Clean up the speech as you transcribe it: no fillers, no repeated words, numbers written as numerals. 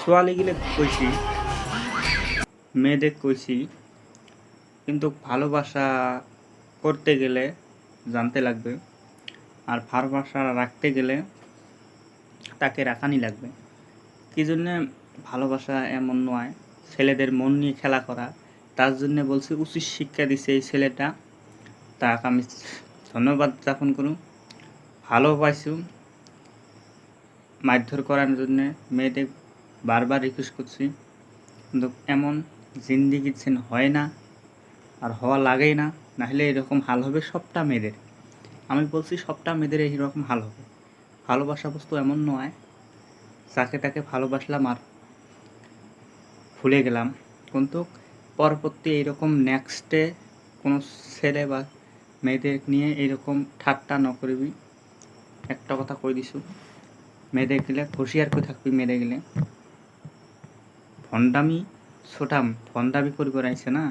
ছোৱালীগিলে কইছি, মেয়েদের কইছি, কিন্তু ভালোবাসা করতে গেলে জানতে লাগবে, আর ভালোবাসা রাখতে গেলে তাকে রাখানি লাগবে। কি জন্যে ভালোবাসা এমন নয় ছেলেদের মন নিয়ে খেলা করা, তার জন্যে বলছি উচিত শিক্ষা দিছে এই ছেলেটা, তাকে আমি ধন্যবাদ জ্ঞাপন করুন। ভালোবাসু মারধর করার জন্যে মেয়েদের বারবার রিকোয়েস্ট করছি, কিন্তু এমন জিন্দিগি হয় না, আর হওয়া লাগেই না, নাহলে এরকম হাল হবে সবটা মেয়েদের। আমি বলছি সবটা মেয়েদের এইরকম হাল হবে। ভালোবাসা বস্তু এমন নয় যাকে তাকে ভালোবাসলাম আর ভুলে গেলাম, কিন্তু পরবর্তী এইরকম নেক্সটে কোনো ছেলে বা মেয়েদের নিয়ে এইরকম ঠাট্টা ন করবি। একটা কথা কই দিছু, মেয়েদের গেলে হুঁশিয়ার করে থাকবি। মেয়েদের গেলে ভণ্ডামি ছোটাম ভণ্ডামি করে আইছে না,